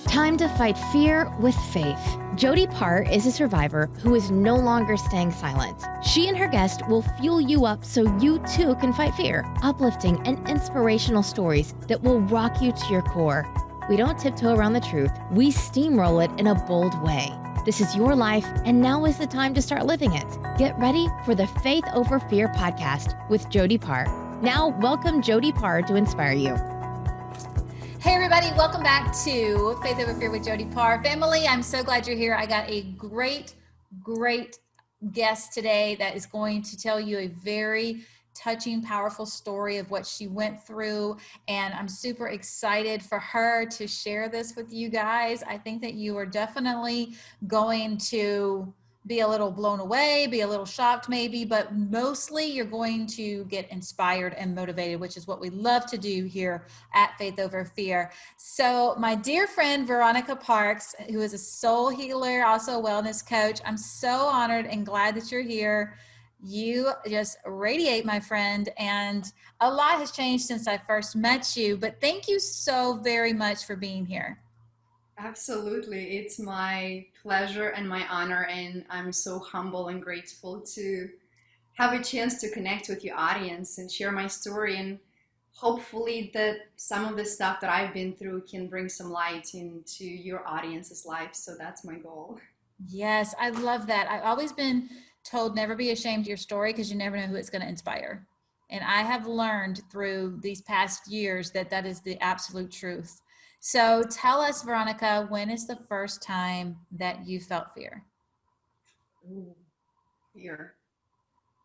Time to fight fear with faith. Jody Paar is a survivor who is no longer staying silent. She and her guest will fuel you up so you too can fight fear. Uplifting and inspirational stories that will rock you to your core. We don't tiptoe around the truth. We steamroll it in a bold way. This is your life, and now is the time to start living it. Get ready for the Faith Over Fear podcast with Jody Paar. Now, welcome Jody Paar to inspire you. Hey everybody, welcome back to Faith Over Fear with Jody Paar. Family, I'm so glad you're here. I got a great guest today that is going to tell you a very touching, powerful story of what she went through. And I'm super excited for her to share this with you guys. I think that you are definitely going to be a little blown away, be a little shocked maybe, but mostly you're going to get inspired and motivated, which is what we love to do here at Faith Over Fear. So my dear friend, Veronica Parks, who is a soul healer, also a wellness coach, I'm so honored and glad that you're here. You just radiate, my friend, and a lot has changed since I first met you, but thank you so very much for being here. Absolutely. It's my pleasure and my honor, and I'm so humble and grateful to have a chance to connect with your audience and share my story, and hopefully that some of the stuff that I've been through can bring some light into your audience's life. So that's my goal. Yes, I love that. I've always been told never be ashamed of your story because you never know who it's going to inspire. And I have learned through these past years that that is the absolute truth. So tell us, Veronica, when is the first time that you felt fear? Ooh, fear.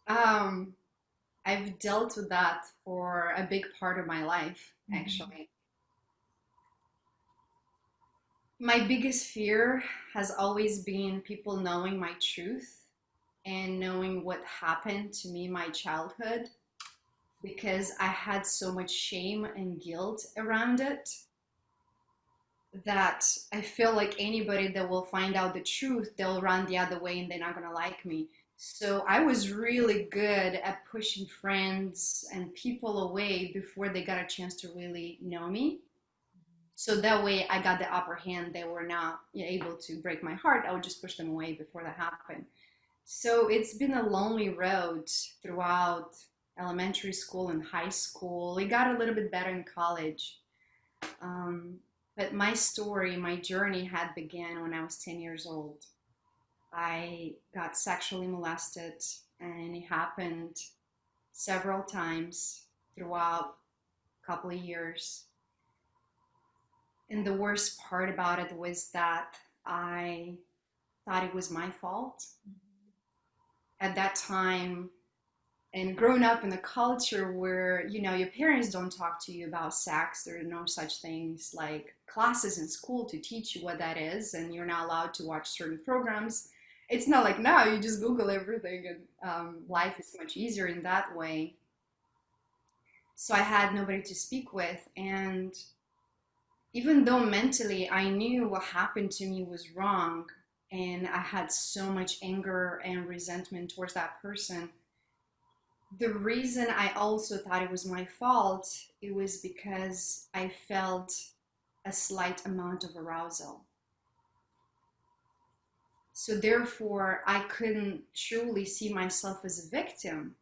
I've dealt with that for a big part of my life, actually. My biggest fear has always been people knowing my truth and knowing what happened to me in my childhood, because I had so much shame and guilt around it that I feel like anybody that will find out the truth, they'll run the other way and they're not gonna like me. So I was really good at pushing friends and people away before they got a chance to really know me. So that way I got the upper hand. They were not able to break my heart. I would just push them away before that happened. So it's been a lonely road throughout elementary school and high school. It got a little bit better in college. But my story, my journey had began when I was 10 years old. I got sexually molested, and it happened several times throughout a couple of years. And the worst part about it was that I thought it was my fault. At that time, and growing up in a culture where, you know, your parents don't talk to you about sex, there are no such things like classes in school to teach you what that is, and you're not allowed to watch certain programs. It's not like now you just Google everything, and life is much easier in that way. So I had nobody to speak with, and even though mentally I knew what happened to me was wrong, and I had so much anger and resentment towards that person, the reason I also thought it was my fault, it was because I felt a slight amount of arousal. So therefore, I couldn't truly see myself as a victim,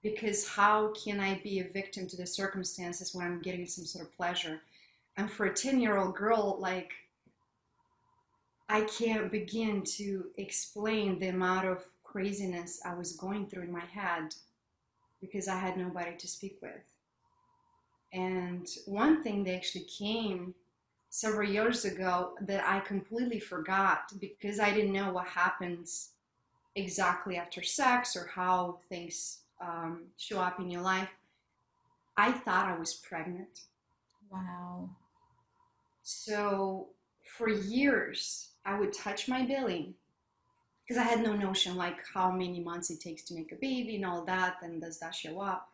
because how can I be a victim to the circumstances when I'm getting some sort of pleasure? And for a 10-year-old girl, like, I can't begin to explain the amount of craziness I was going through in my head, because I had nobody to speak with. And one thing that actually came several years ago that I completely forgot, because I didn't know what happens exactly after sex or how things show up in your life. I thought I was pregnant. Wow. So for years, I would touch my belly, because I had no notion like how many months it takes to make a baby and all that, and does that show up.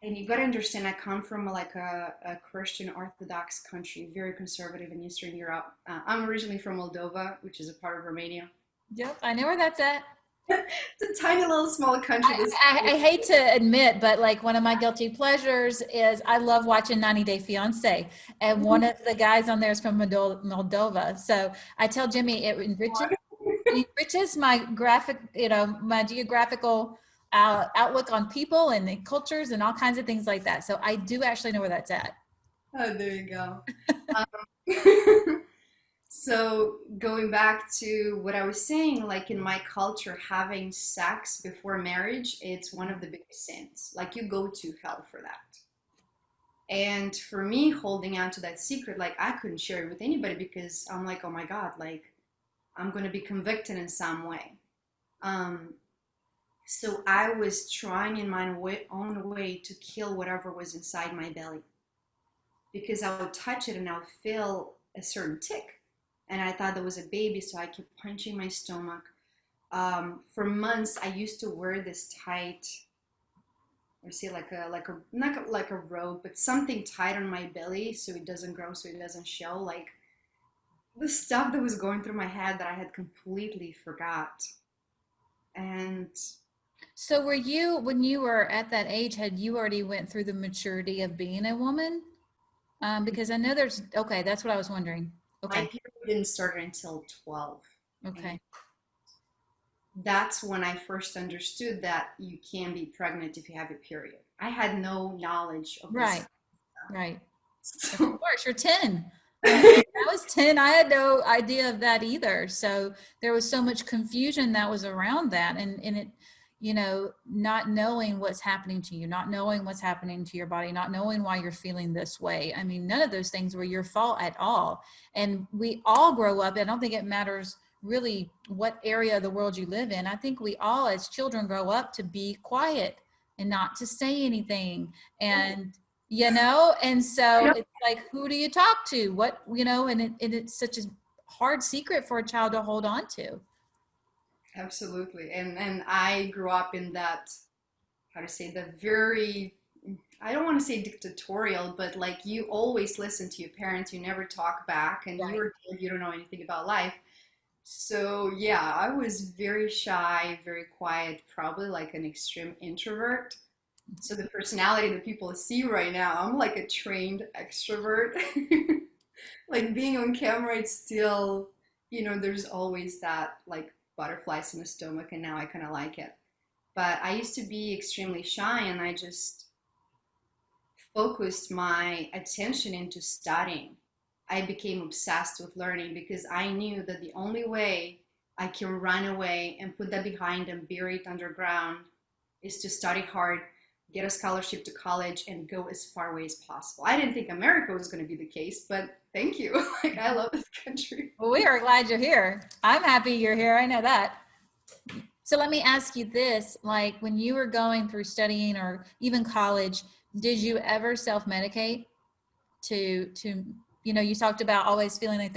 And you gotta understand, I come from like a Christian Orthodox country, very conservative in Eastern Europe. I'm originally from Moldova, which is a part of Romania. Yep, I know where that's at. It's a tiny little small country. I hate to admit, but like one of my guilty pleasures is I love watching 90 Day Fiance, and one of the guys on there is from Moldova. So I tell Jimmy it enriches my graphic, my geographical outlook on people and the cultures and all kinds of things like that. So I do actually know where that's at. Oh, there you go. Um, so going back to what I was saying, like in my culture, having sex before marriage, it's one of the biggest sins. Like you go to hell for that. And for me, holding on to that secret, like I couldn't share it with anybody because I'm like, oh my God, like I'm going to be convicted in some way. Um, so I was trying in my own way to kill whatever was inside my belly because I would touch it and I would feel a certain tick. And I thought there was a baby, so I kept punching my stomach. For months, I used to wear this tight, or say not like a robe, but something tight on my belly so it doesn't grow, so it doesn't show. Like the stuff that was going through my head that I had completely forgot. And So were you, when you were at that age, had you already went through the maturity of being a woman? Because I know okay, that's what I was wondering. my Okay. period didn't start until 12. Okay. That's when I first understood that you can be pregnant if you have a period. I had no knowledge of this. Right. Right. So, Of course, you're 10. I was 10. I had no idea of that either. So there was so much confusion that was around that. And it, not knowing what's happening to you, not knowing what's happening to your body, not knowing why you're feeling this way. I mean, none of those things were your fault at all. And we all grow up. I don't think it matters really what area of the world you live in. I think we all as children grow up to be quiet and not to say anything. And and so it's like, who do you talk to? What, and it's such a hard secret for a child to hold on to. absolutely. And I grew up in that, how to say, the very, I don't want to say dictatorial, but like you always listen to your parents, you never talk back, and Right. you're a kid, you don't know anything about life. So yeah, I was very shy, very quiet, probably like an extreme introvert. So the personality that people see right now, I'm like a trained extrovert. Like being on camera, it's still, there's always that like butterflies in the stomach, and now I kind of like it. But I used to be extremely shy, and I just focused my attention into studying. I became obsessed with learning because I knew that the only way I can run away and put that behind and bury it underground is to study hard, get a scholarship to college, and go as far away as possible. I didn't think America was going to be the case, but thank you. Like, I love this country. Well, we are glad you're here. I'm happy you're here. I know that. So let me ask you this, like when you were going through studying or even college, did you ever self-medicate to you talked about always feeling like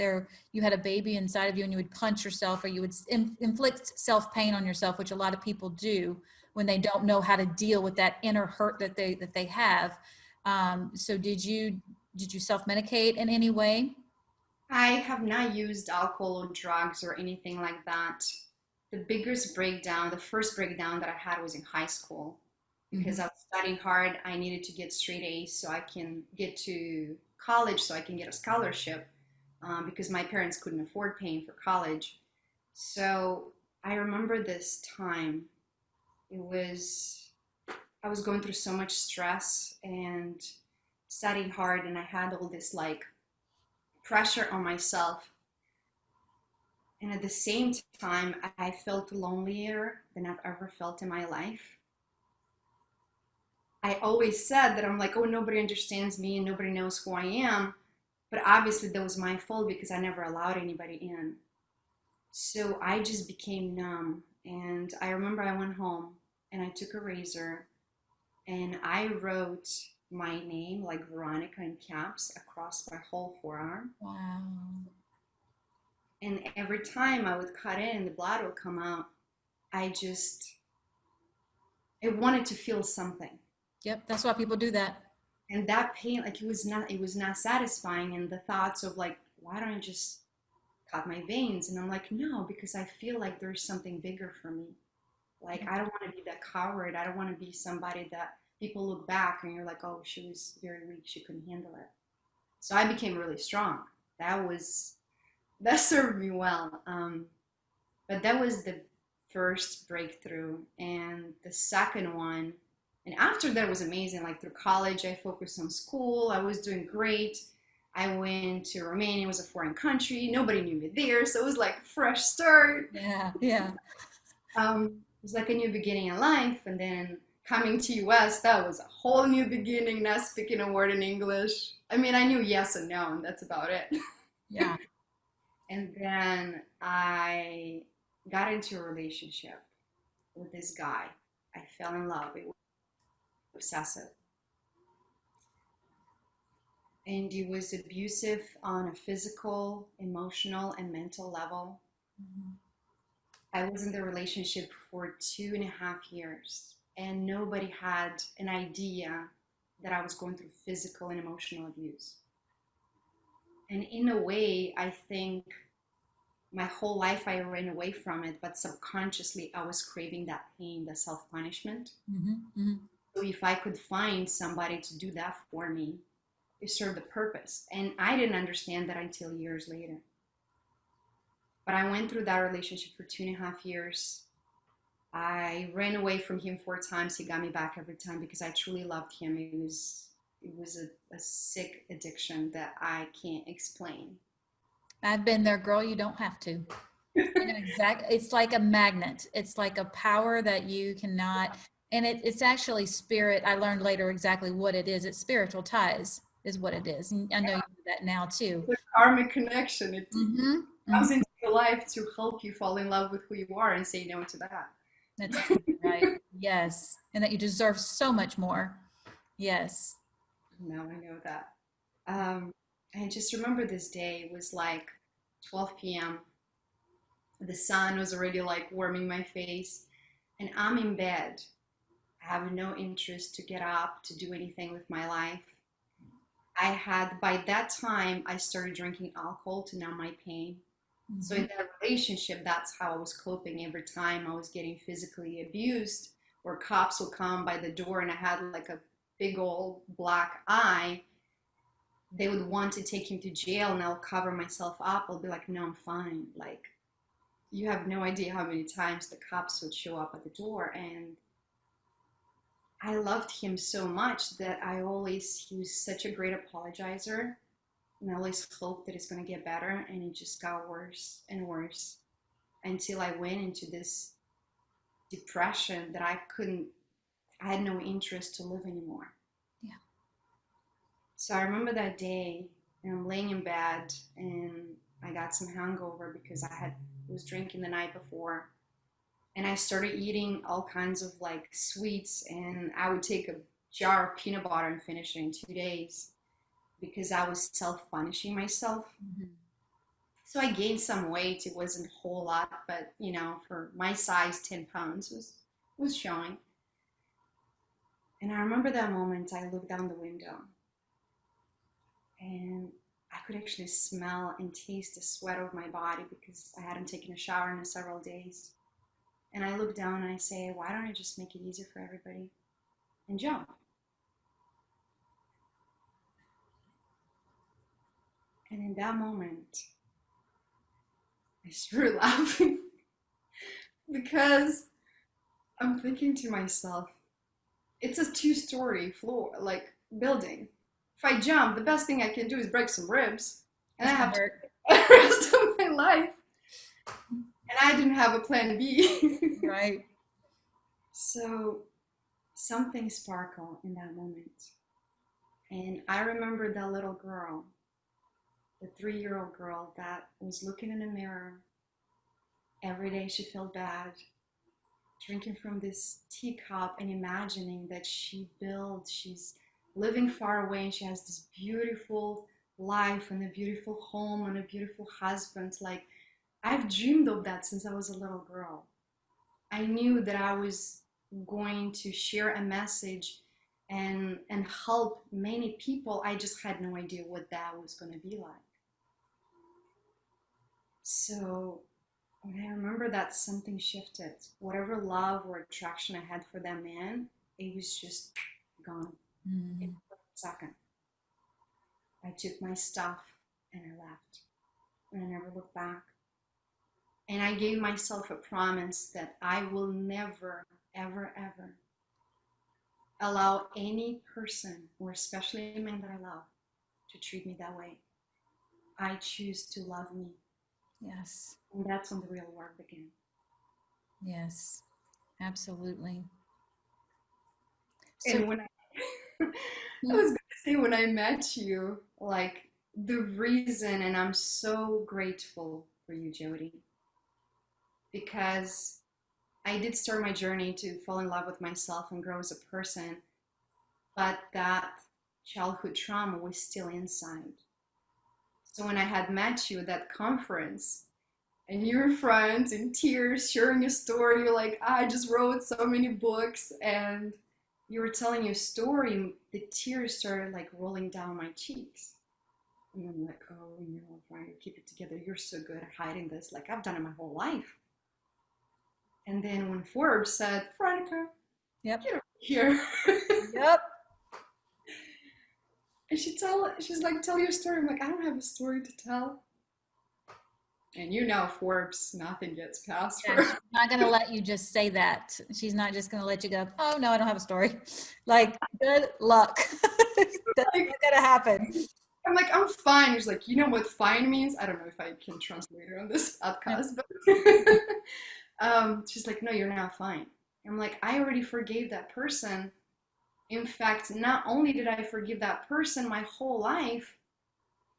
you had a baby inside of you and you would punch yourself or you would inflict self-pain on yourself, which a lot of people do when they don't know how to deal with that inner hurt that they have. So did you self-medicate in any way? I have not used alcohol or drugs or anything like that. The first breakdown that I had was in high school because I was studying hard. I needed to get straight A's so I can get to college, so I can get a scholarship because my parents couldn't afford paying for college. So I remember this time. I was going through so much stress and studying hard, and I had all this like pressure on myself. And at the same time, I felt lonelier than I've ever felt in my life. I always said that I'm like, oh, nobody understands me and nobody knows who I am. But obviously that was my fault because I never allowed anybody in. So I just became numb. And I remember I went home and I took a razor and I wrote my name, like Veronica in caps, across my whole forearm. Wow. And every time I would cut in and the blood would come out, I wanted to feel something. Yep, that's why people do that. And that pain, like it was not satisfying. And the thoughts of like, why don't I just cut my veins? And I'm like, no, because I feel like there's something bigger for me. Like, I don't want to be that coward. I don't want to be somebody that people look back and you're like, oh, she was very weak. She couldn't handle it. So I became really strong. That served me well. But that was the first breakthrough. And the second one, and after that was amazing. Like through college, I focused on school. I was doing great. I went to Romania. It was a foreign country. Nobody knew me there. So it was like a fresh start. Yeah, yeah. It was like a new beginning in life. And then coming to US, that was a whole new beginning, not speaking a word in English. I mean, I knew yes and no, and that's about it. Yeah. And then I got into a relationship with this guy. I fell in love. It was obsessive. And it was abusive on a physical, emotional, and mental level. Mhm. I was in the relationship for 2.5 years, and nobody had an idea that I was going through physical and emotional abuse. And in a way, I think my whole life I ran away from it, but subconsciously I was craving that pain, the self-punishment. So if I could find somebody to do that for me, it served a purpose. And I didn't understand that until years later. But I went through that relationship for 2.5 years. I ran away from him 4 times. He got me back every time because I truly loved him. It was a sick addiction that I can't explain. I've been there, girl. You don't have to. You know, it's like a magnet. It's like a power that you cannot, and it's actually spirit. I learned later exactly what it is. It's spiritual ties is what it is. And I know you do that now too. The karmic connection. It Mm-hmm. comes into your life to help you fall in love with who you are and say no to that. That's right. Yes. And that you deserve so much more. Yes. Now I know that. I just remember this day. It was like 12 p.m. The sun was already like warming my face, and I'm in bed. I have no interest to get up to do anything with my life. I had, by that time, I started drinking alcohol to numb my pain. Mm-hmm. So in that relationship, that's how I was coping every time I was getting physically abused, or cops would come by the door and I had like a big old black eye. They would want to take him to jail and I'll cover myself up. I'll be like, no, I'm fine. Like, you have no idea how many times the cops would show up at the door. And I loved him so much that he was such a great apologizer. And I always hoped that it's going to get better. And it just got worse and worse until I went into this depression that I had no interest to live anymore. Yeah. So I remember that day, and I'm laying in bed and I got some hangover because was drinking the night before. And I started eating all kinds of like sweets, and I would take a jar of peanut butter and finish it in 2 days because I was self-punishing myself. Mm-hmm. So I gained some weight. It wasn't a whole lot, but you know, for my size, 10 pounds was showing. And I remember that moment I looked down the window and I could actually smell and taste the sweat of my body because I hadn't taken a shower in several days. And I look down and I say, why don't I just make it easy for everybody and jump? And in that moment, I started laughing because I'm thinking to myself, it's a 2-story floor, like building. If I jump, the best thing I can do is break some ribs, and I have to the rest of my life. And I didn't have a plan B. Right. So something sparkled in that moment. And I remember that little girl, the 3-year-old girl that was looking in the mirror. Every day she felt bad, drinking from this teacup and imagining that she's living far away and she has this beautiful life and a beautiful home and a beautiful husband. Like, I've dreamed of that since I was a little girl. I knew that I was going to share a message and help many people. I just had no idea what that was going to be like. So And I remember that something shifted. Whatever love or attraction I had for that man, it was just gone in a second. I took my stuff and I left. And I never looked back. And I gave myself a promise that I will never, ever, ever allow any person, or especially a man that I love, to treat me that way. I choose to love me. Yes. And that's when the real work began. Yes. Absolutely. And So when I was going to say, when I met you, like the reason, and I'm so grateful for you, Jody, because I did start my journey to fall in love with myself and grow as a person, but that childhood trauma was still inside. So when I had met you at that conference, and you were friends in tears, sharing your story, you're like, I just wrote so many books, and you were telling your story, the tears started like rolling down my cheeks. And I'm like, oh, trying to keep it together. You're so good at hiding this. Like, I've done it my whole life. And then when Forbes said, Veronica, Yep. get over here. Yep. And she's like, tell your story. I'm like, I don't have a story to tell. And Forbes, nothing gets past her. She's not going to let you just say that. She's not just going to let you go, oh, no, I don't have a story. Like, good luck. That's Like, not going to happen. I'm like, I'm fine. He's like, you know what fine means? I don't know if I can translate it on this podcast, but she's like, no, you're not fine. I'm like, I already forgave that person. In fact, not only did I forgive that person my whole life,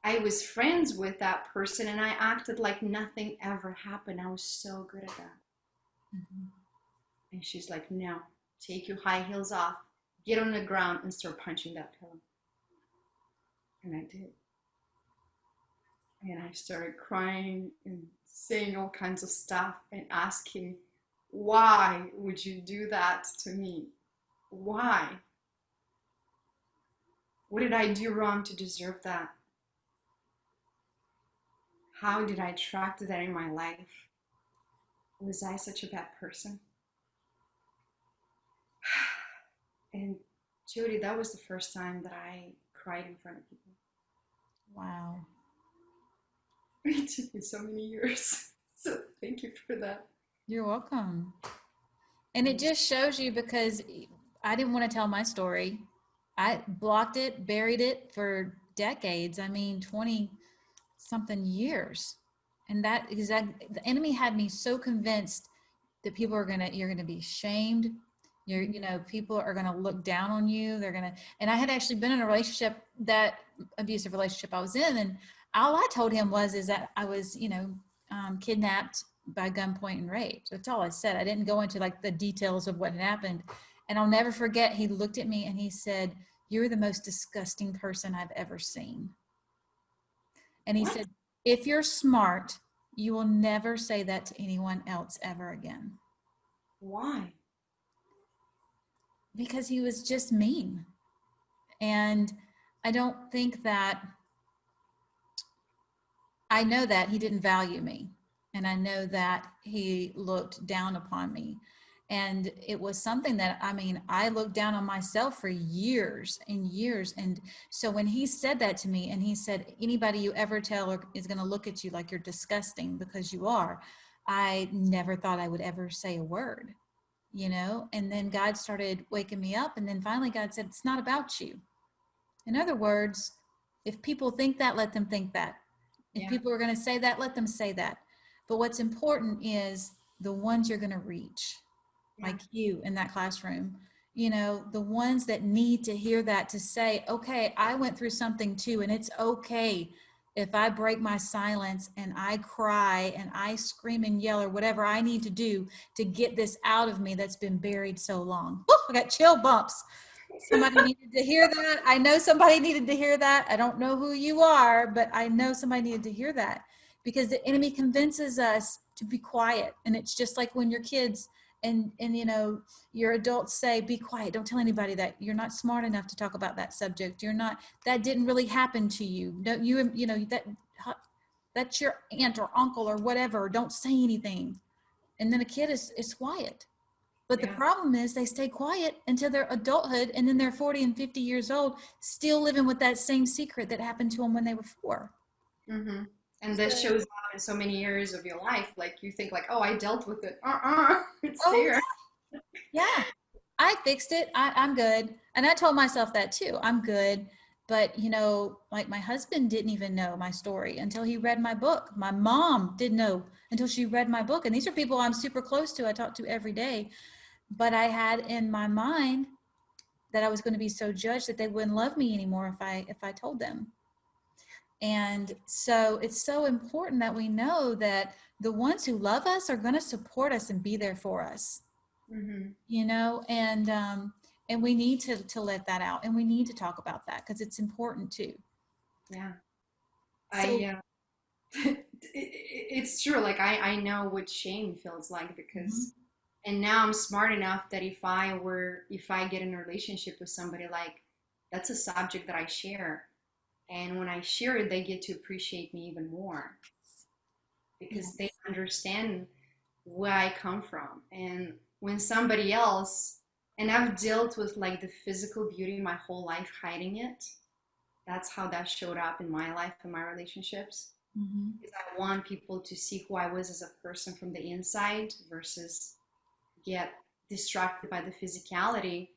I was friends with that person and I acted like nothing ever happened. I was so good at that. Mm-hmm. And she's like, no, take your high heels off, get on the ground and start punching that pillow. And I did. And I started crying and saying all kinds of stuff and asking, why would you do that to me? Why? What did I do wrong to deserve that? How did I attract that in my life? Was I such a bad person? And Jody, that was the first time that I cried in front of people. Wow. It took me so many years. So thank you for that. You're welcome. And it just shows you, because I didn't want to tell my story. I blocked it, buried it for decades. I mean, 20 something years. And that is that the enemy had me so convinced that you're going to be shamed. People are going to look down on you. And I had actually been in a relationship, that abusive relationship I was in. And all I told him is that I was, kidnapped by gunpoint and raped. That's all I said. I didn't go into like the details of what had happened. And I'll never forget, he looked at me and he said, "You're the most disgusting person I've ever seen." And he said, if you're smart, you will never say that to anyone else ever again. Why? Because he was just mean. And I don't think that, I know that he didn't value me. And I know that he looked down upon me. And it was something that, I looked down on myself for years and years. And so when he said that to me, and he said, anybody you ever tell is going to look at you like you're disgusting, because you are, I never thought I would ever say a word, and then God started waking me up. And then finally God said, it's not about you. In other words, if people think that, let them think that. If people are going to say that, let them say that. But what's important is the ones you're going to reach. Like you in that classroom, the ones that need to hear that, to say, okay, I went through something too, and it's okay if I break my silence and I cry and I scream and yell, or whatever I need to do to get this out of me that's been buried so long. Oh, I got chill bumps. Somebody needed to hear that. I know somebody needed to hear that. I don't know who you are, but I know somebody needed to hear that, because the enemy convinces us to be quiet. And it's just like when your kids and your adults say, be quiet, don't tell anybody that you're not smart enough to talk about that subject, that didn't really happen to you, that that's your aunt or uncle or whatever. Don't say anything. And then a kid is quiet. But the problem is they stay quiet until their adulthood, and then they're 40 and 50 years old, still living with that same secret that happened to them when they were 4. Mm-hmm. And that shows up in so many areas of your life. Like you think like, oh, I dealt with it. It's there. Yeah. I fixed it. I'm good. And I told myself that too. I'm good. But, you know, like my husband didn't even know my story until he read my book. My mom didn't know until she read my book. And these are people I'm super close to, I talk to every day. But I had in my mind that I was going to be so judged that they wouldn't love me anymore if I told them. And so it's so important that we know that the ones who love us are going to support us and be there for us. Mm-hmm. You know, and we need to let that out, and we need to talk about that because it's important too. Yeah. So, It's true. Like I know what shame feels like because, and now I'm smart enough that if I get in a relationship with somebody, like that's a subject that I share. And when I share it, they get to appreciate me even more because they understand where I come from. And when somebody else, and I've dealt with like the physical beauty my whole life, hiding it. That's how that showed up in my life and my relationships. Because I want people to see who I was as a person from the inside versus get distracted by the physicality.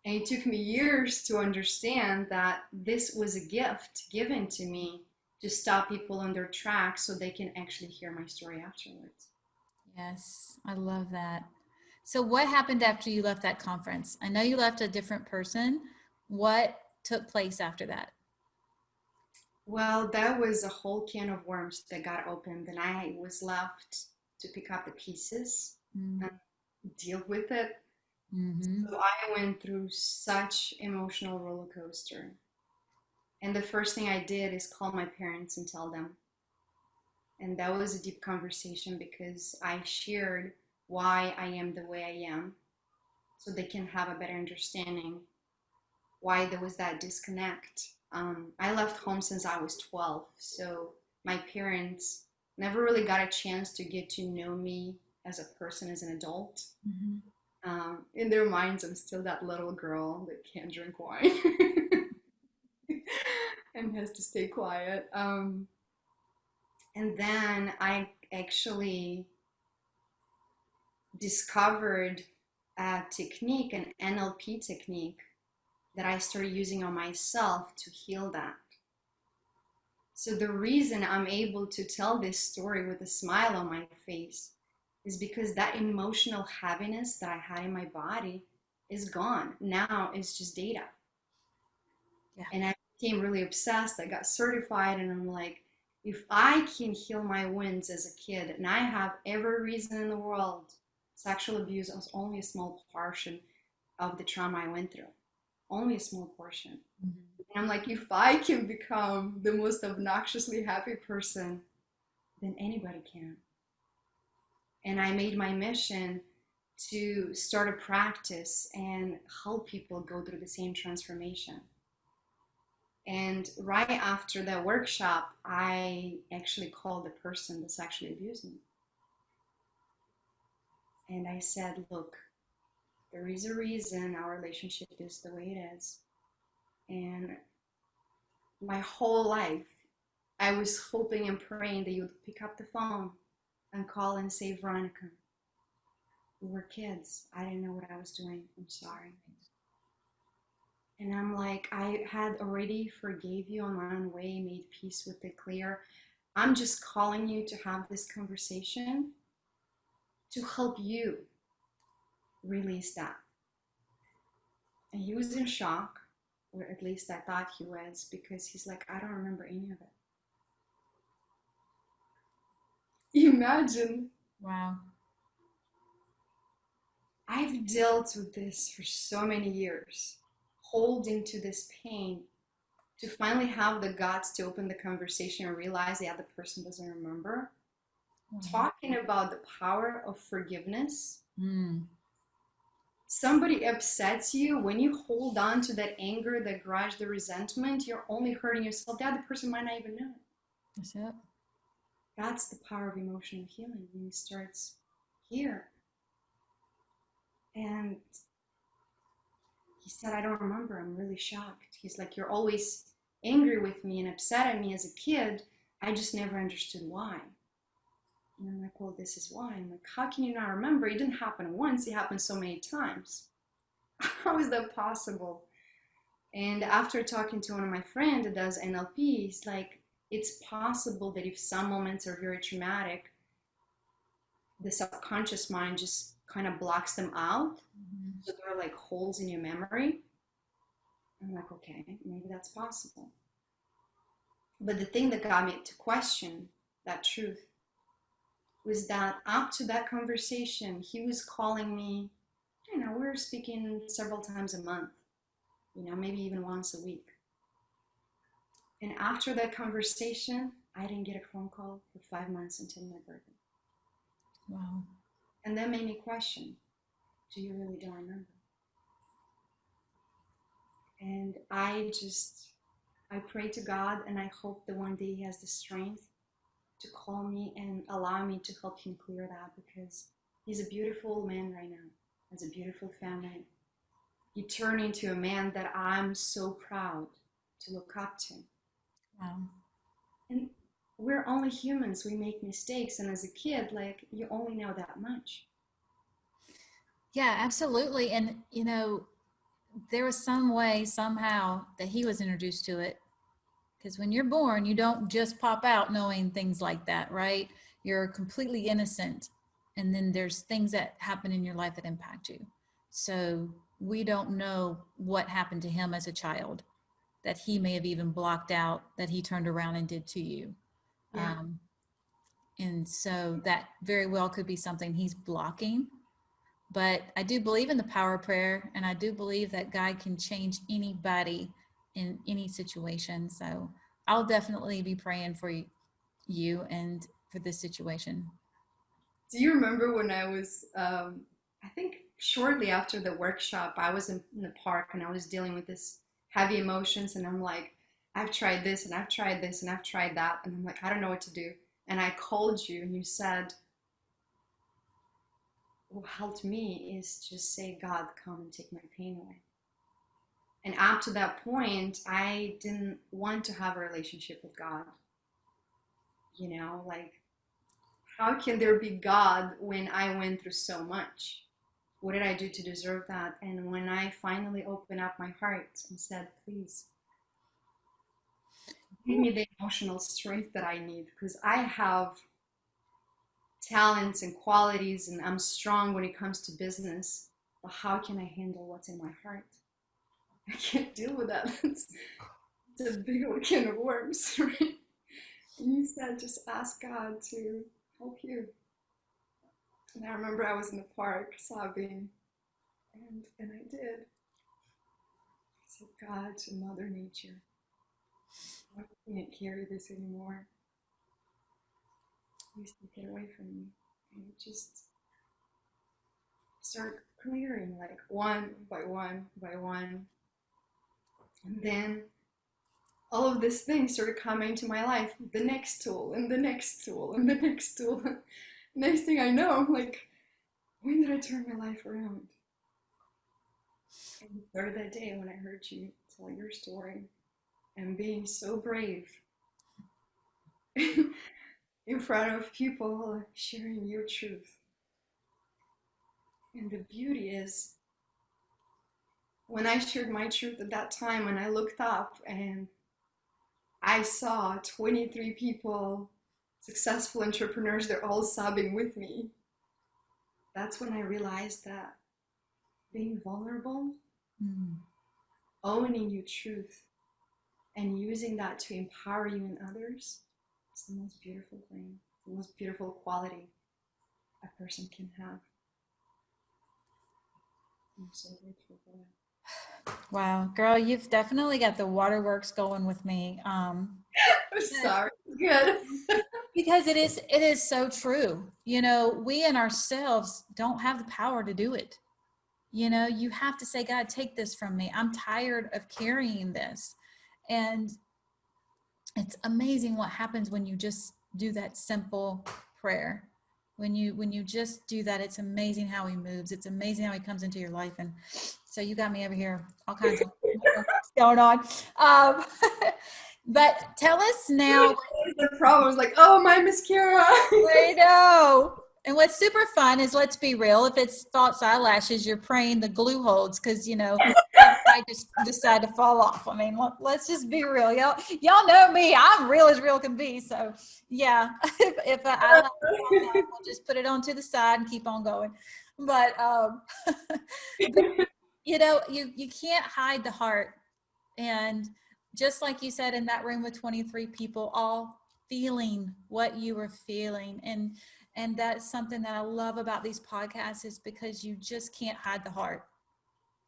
And it took me years to understand that this was a gift given to me to stop people on their tracks so they can actually hear my story afterwards. yes, I love that. So what happened after you left that conference? I know you left a different person. What took place after that? Well, that was a whole can of worms that got opened, and I was left to pick up the pieces and deal with it. So I went through such emotional roller coaster. And the first thing I did is call my parents and tell them. And that was a deep conversation because I shared why I am the way I am so they can have a better understanding why there was that disconnect. I left home since I was 12, so my parents never really got a chance to get to know me as a person, as an adult. In their minds, I'm still that little girl that can't drink wine and has to stay quiet. And then I actually discovered a technique, an NLP technique, that I started using on myself to heal that. So the reason I'm able to tell this story with a smile on my face is because that emotional heaviness that I had in my body is gone. Now it's just data. Yeah. And I became really obsessed. I got certified, and I'm like, if I can heal my wounds as a kid, and I have every reason in the world, sexual abuse was only a small portion of the trauma I went through. Only a small portion. And I'm like, if I can become the most obnoxiously happy person, then anybody can. And I made my mission to start a practice and help people go through the same transformation. And right after that workshop, I actually called the person that sexually abused me. And I said, look, there is a reason our relationship is the way it is. And my whole life, I was hoping and praying that you would pick up the phone and call and say, Veronica, we were kids. I didn't know what I was doing. I'm sorry. And I'm like, I had already forgave you on my own way, made peace with it clear. I'm just calling you to have this conversation to help you release that. And he was in shock, or at least I thought he was, because he's like, I don't remember any of it. Imagine. Wow. I've dealt with this for so many years, holding to this pain, to finally have the guts to open the conversation and realize the other person doesn't remember. Talking about the power of forgiveness. Somebody upsets you, when you hold on to that anger, the grudge, the resentment, you're only hurting yourself. The other person might not even know. That's it. That's the power of emotional healing, and it starts here. And he said, I don't remember. I'm really shocked. He's like, you're always angry with me and upset at me as a kid. I just never understood why. And I'm like, well, this is why. I'm like, how can you not remember? It didn't happen once. It happened so many times. How is that possible? And after talking to one of my friends that does NLP, he's like, it's possible that if some moments are very traumatic, the subconscious mind just kind of blocks them out. Mm-hmm. So there are like holes in your memory. I'm like, okay, maybe that's possible. But the thing that got me to question that truth was that up to that conversation, he was calling me, you know, we were speaking several times a month, you know, maybe even once a week. And after that conversation, I didn't get a phone call for 5 months until my birthday. Wow. And that made me question, do you really don't remember? And I pray to God, and I hope that one day he has the strength to call me and allow me to help him clear that, because he's a beautiful man right now, has a beautiful family. He turned into a man that I'm so proud to look up to. Wow. And we're only humans, we make mistakes, and as a kid, like, you only know that much. Yeah, absolutely. And you know, there was some way somehow that he was introduced to it, because when you're born, you don't just pop out knowing things like that, right? You're completely innocent, and then there's things that happen in your life that impact you. So we don't know what happened to him as a child that he may have even blocked out, that he turned around and did to you. Yeah. And so that very well could be something he's blocking. But I do believe in the power of prayer, and I do believe that God can change anybody in any situation. So I'll definitely be praying for you and for this situation. Do you remember when I was, I think shortly after the workshop, I was in the park and I was dealing with this heavy emotions, and I'm like, I've tried this and I've tried this and I've tried that, and I'm like, I don't know what to do. And I called you and you said, what helped me is just say, God, come and take my pain away. And up to that point, I didn't want to have a relationship with God. You know, like, how can there be God when I went through so much? What did I do to deserve that? And when I finally opened up my heart and said, please, give me the emotional strength that I need, because I have talents and qualities and I'm strong when it comes to business, but how can I handle what's in my heart? I can't deal with that. It's a big old can of worms, right? And you said, just ask God to help you. And I remember I was in the park sobbing, and I did. I said, God, to Mother Nature, I can't carry this anymore. Please take it away from me. And it just started clearing, like, one by one by one. And then all of these things started coming into my life, the next tool and the next tool and the next tool. Next thing I know, I'm like, when did I turn my life around? And it started that day when I heard you tell your story and being so brave in front of people, sharing your truth. And the beauty is, when I shared my truth at that time, and I looked up and I saw 23 people, successful entrepreneurs, they're all sobbing with me. That's when I realized that being vulnerable, owning your truth, and using that to empower you and others is the most beautiful thing, the most beautiful quality a person can have. I'm so grateful for that. Wow, girl, you've definitely got the waterworks going with me. I'm sorry. Good. Because it is so true. You know, we in ourselves don't have the power to do it. You know, you have to say, God, take this from me. I'm tired of carrying this. And it's amazing what happens when you just do that simple prayer. When you just do that, it's amazing how he moves. It's amazing how he comes into your life. And so you got me over here, all kinds of going on. But tell us now. The problem is like, oh, my mascara. I know. And what's super fun is, let's be real, if it's false eyelashes, you're praying the glue holds, because, you know, I just decide to fall off. I mean, let's just be real. Y'all know me. I'm real as real can be. So, yeah, if I eyelash falls off, we'll just put it on to the side and keep on going. But, you know, you can't hide the heart. And just like you said, in that room with 23 people, all feeling what you were feeling. And that's something that I love about these podcasts, is because you just can't hide the heart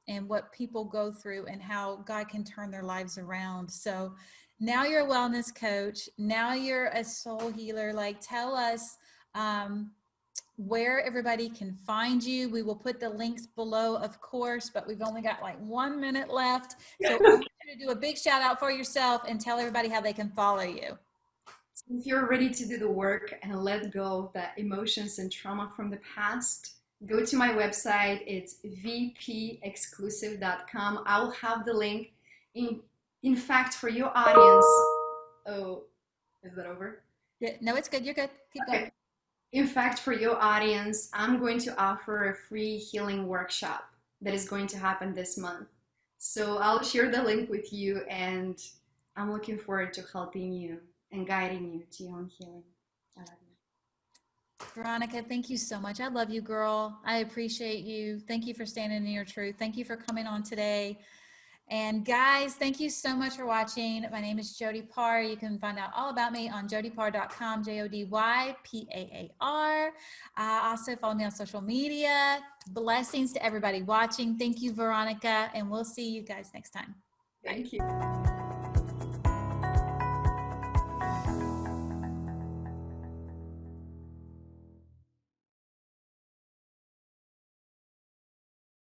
and what people go through and how God can turn their lives around. So now you're a wellness coach. Now you're a soul healer. Like, tell us where everybody can find you. We will put the links below, of course, but we've only got like 1 minute left. So I want you to do a big shout out for yourself and tell everybody how they can follow you. If you're ready to do the work and let go of the emotions and trauma from the past, go to my website. It's vpexclusive.com. I'll have the link. In fact, for your audience, oh, is that over? Yeah, no, it's good. You're good. Keep going. Okay. In fact, for your audience, I'm going to offer a free healing workshop that is going to happen this month. So I'll share the link with you, and I'm looking forward to helping you and guiding you to your own healing. I love you. Veronica, thank you so much. I love you, girl. I appreciate you. Thank you for standing in your truth. Thank you for coming on today. And guys, thank you so much for watching. My name is Jody Paar. You can find out all about me on jodypar.com, JODYPAAR. Also follow me on social media. Blessings to everybody watching. Thank you, Veronica, and we'll see you guys next time. Thank you.